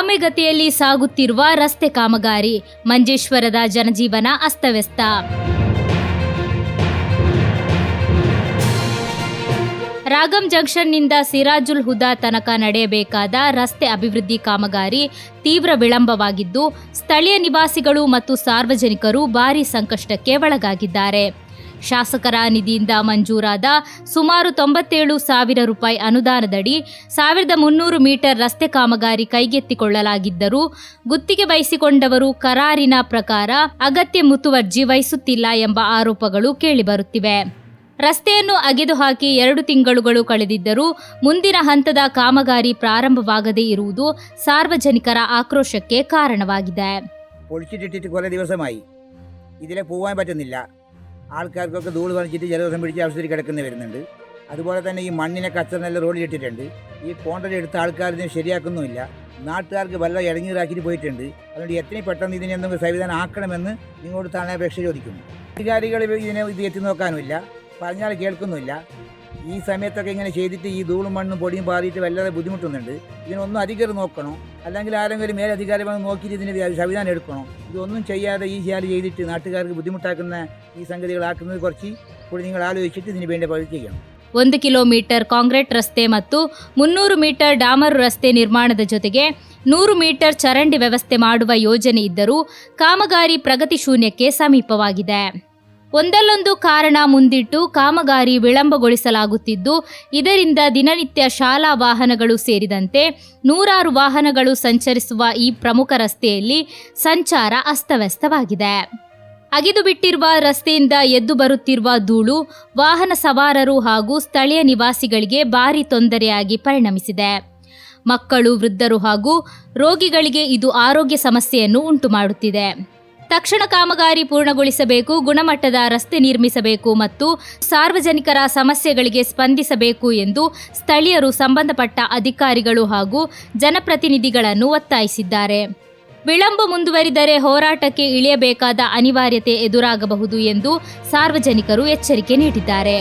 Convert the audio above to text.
ಆಮೆಗತಿಯಲ್ಲಿ ಸಾಗುತ್ತಿರುವ ರಸ್ತೆ ಕಾಮಗಾರಿ, ಮಂಜೇಶ್ವರದ ಜನಜೀವನ ಅಸ್ತವ್ಯಸ್ತ. ರಾಗಂ ಜಂಕ್ಷನ್ನಿಂದ ಸಿರಾಜುಲ್ ಹುದಾ ತನಕ ನಡೆಯಬೇಕಾದ ರಸ್ತೆ ಅಭಿವೃದ್ಧಿ ಕಾಮಗಾರಿ ತೀವ್ರ ವಿಳಂಬವಾಗಿದ್ದು, ಸ್ಥಳೀಯ ನಿವಾಸಿಗಳು ಮತ್ತು ಸಾರ್ವಜನಿಕರು ಭಾರೀ ಸಂಕಷ್ಟಕ್ಕೆ ಒಳಗಾಗಿದ್ದಾರೆ. ಶಾಸಕರ ನಿಧಿಯಿಂದ ಮಂಜೂರಾದ ಸುಮಾರು 97,000 ರೂಪಾಯಿ ಅನುದಾನದಡಿ 1,300 ಮೀಟರ್ ರಸ್ತೆ ಕಾಮಗಾರಿ ಕೈಗೆತ್ತಿಕೊಳ್ಳಲಾಗಿದ್ದರೂ ಗುತ್ತಿಗೆ ವಹಿಸಿಕೊಂಡವರು ಕರಾರಿನ ಪ್ರಕಾರ ಅಗತ್ಯ ಮುತುವರ್ಜಿ ವಹಿಸುತ್ತಿಲ್ಲ ಎಂಬ ಆರೋಪಗಳು ಕೇಳಿಬರುತ್ತಿವೆ. ರಸ್ತೆಯನ್ನು ಅಗೆದು ಹಾಕಿ 2 ತಿಂಗಳುಗಳು ಕಳೆದಿದ್ದರೂ ಮುಂದಿನ ಹಂತದ കാമഗാരി പ്രാരംഭವಾಗದೇ ഇರುವುದು സാർവജനിಕರ ആക്രോശಕ್ಕೆ കാരണವಾಗಿದೆ. പൊളിച്ചിട്ടിട്ട് കുറേ ദിവസമായി ഇതിലെ പോകാൻ പറ്റുന്നില്ല. ആൾക്കാർക്കൊക്കെ ധൂള് പറിച്ചിട്ട് ജലദോഷം പിടിച്ച അവസ്ഥയിൽ കിടക്കുന്ന വരുന്നുണ്ട്. അതുപോലെ തന്നെ ഈ മണ്ണിനെ കച്ചറെല്ലാം റോഡിൽ ഇട്ടിട്ടുണ്ട്. ഈ കോൺട്രാക്ട് എടുത്ത ആൾക്കാർ ഇതിനെ ശരിയാക്കുന്നുമില്ല. നാട്ടുകാർക്ക് വല്ല ഇടങ്ങീറാക്കിയിട്ട് പോയിട്ടുണ്ട്. അതുകൊണ്ട് എത്രയും പെട്ടെന്ന് ഇതിനെ എന്തെങ്കിലും സംവിധാനം ആക്കണമെന്ന് നിങ്ങളോട് താഴെ അപേക്ഷ ചോദിക്കുന്നു. അധികാരികൾ ഇത് എത്തി നോക്കാനുമില്ല, പറഞ്ഞാൽ കേൾക്കുന്നില്ല. ഈ സമയത്തൊക്കെ ഇങ്ങനെ ചെയ്തിട്ട് ഈ ധൂളും മണ്ണും പൊടിയും പാറിയിട്ട് വല്ലാതെ ബുദ്ധിമുട്ടുന്നുണ്ട്. ഇതിനൊന്നും അധികാരം നോക്കണം, അല്ലെങ്കിൽ ആരെങ്കിലും മേലധികാരി വന്ന് നോക്കിയിട്ട് ഇതിന് സംവിധാനം എടുക്കണം. ഇതൊന്നും ചെയ്യാതെ ഈ ജാലി ചെയ്തിട്ട് നാട്ടുകാർക്ക് ബുദ്ധിമുട്ടാക്കുന്ന ഈ സംഗതികളാക്കുന്നത് കുറച്ച് കൂടി നിങ്ങൾ ആലോചിച്ചിട്ട് ഇതിന് വേണ്ട പണി ചെയ്യണം. 1 ಕಿಲೋಮೀಟರ್ ಕಾಂಕ್ರೀಟ್ ರಸ್ತೆ ಮತ್ತು 300 ಮೀಟರ್ ಡಾಮರು ರಸ್ತೆ ನಿರ್ಮಾಣದ ಜೊತೆಗೆ 100 ಮೀಟರ್ ಚರಂಡಿ ವ್ಯವಸ್ಥೆ ಮಾಡುವ ಯೋಜನೆ ಇದ್ದರೂ ಕಾಮಗಾರಿ ಪ್ರಗತಿ ಶೂನ್ಯಕ್ಕೆ ಸಮೀಪವಾಗಿದೆ. ಒಂದಲ್ಲೊಂದು ಕಾರಣ ಮುಂದಿಟ್ಟು ಕಾಮಗಾರಿ ವಿಳಂಬಗೊಳಿಸಲಾಗುತ್ತಿದ್ದು, ಇದರಿಂದ ದಿನನಿತ್ಯ ಶಾಲಾ ವಾಹನಗಳು ಸೇರಿದಂತೆ 100 ವಾಹನಗಳು ಸಂಚರಿಸುವ ಈ ಪ್ರಮುಖ ರಸ್ತೆಯಲ್ಲಿ ಸಂಚಾರ ಅಸ್ತವ್ಯಸ್ತವಾಗಿದೆ. ಅಗೆದು ಬಿಟ್ಟಿರುವ ರಸ್ತೆಯಿಂದ ಎದ್ದು ಬರುತ್ತಿರುವ ಧೂಳು ವಾಹನ ಸವಾರರು ಹಾಗೂ ಸ್ಥಳೀಯ ನಿವಾಸಿಗಳಿಗೆ ಭಾರೀ ತೊಂದರೆಯಾಗಿ ಪರಿಣಮಿಸಿದೆ. ಮಕ್ಕಳು, ವೃದ್ಧರು ಹಾಗೂ ರೋಗಿಗಳಿಗೆ ಇದು ಆರೋಗ್ಯ ಸಮಸ್ಯೆಯನ್ನು ಉಂಟುಮಾಡುತ್ತಿದೆ. ತಕ್ಷಣ ಕಾಮಗಾರಿ ಪೂರ್ಣಗೊಳಿಸಬೇಕು, ಗುಣಮಟ್ಟದ ರಸ್ತೆ ನಿರ್ಮಿಸಬೇಕು ಮತ್ತು ಸಾರ್ವಜನಿಕರ ಸಮಸ್ಯೆಗಳಿಗೆ ಸ್ಪಂದಿಸಬೇಕು ಎಂದು ಸ್ಥಳೀಯರು ಸಂಬಂಧಪಟ್ಟ ಅಧಿಕಾರಿಗಳು ಹಾಗೂ ಜನಪ್ರತಿನಿಧಿಗಳನ್ನು ಒತ್ತಾಯಿಸಿದ್ದಾರೆ. ವಿಳಂಬ ಮುಂದುವರಿದರೆ ಹೋರಾಟಕ್ಕೆ ಇಳಿಯಬೇಕಾದ ಅನಿವಾರ್ಯತೆ ಎದುರಾಗಬಹುದು ಎಂದು ಸಾರ್ವಜನಿಕರು ಎಚ್ಚರಿಕೆ ನೀಡಿದ್ದಾರೆ.